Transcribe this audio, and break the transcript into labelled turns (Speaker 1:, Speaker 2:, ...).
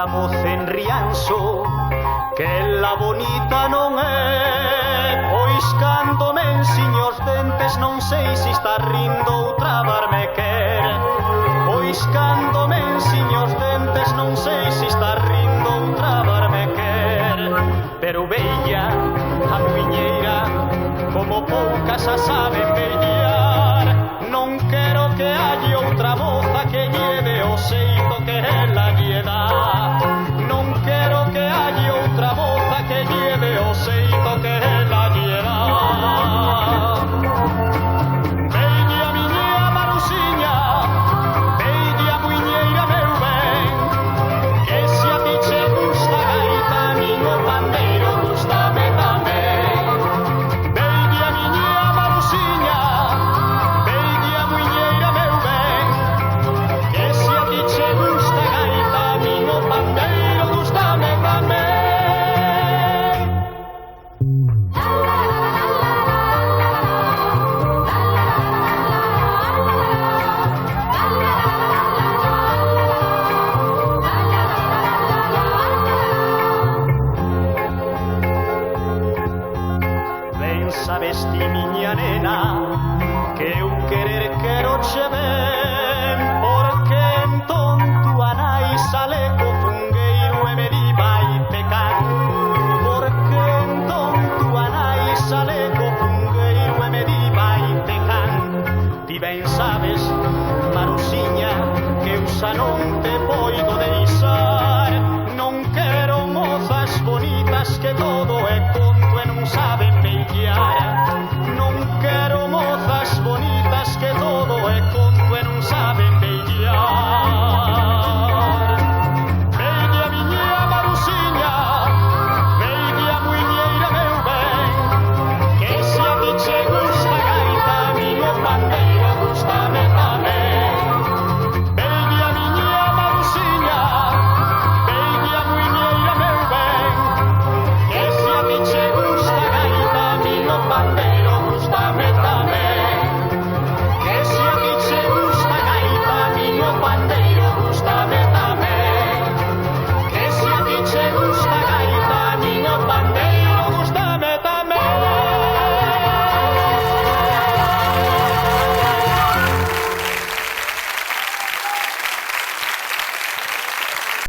Speaker 1: a voz en rianzo, que la bonita non é. Pois cando me ensiño os dentes non sei se está rindo ou trabarme quer. Pois cando me ensiño os dentes non sei se está rindo ou trabarme quer. Pero bella a muiñeira, como poucas a saben bellar. Non quero que halle outra moza que lleve o xeito que ela lle dá.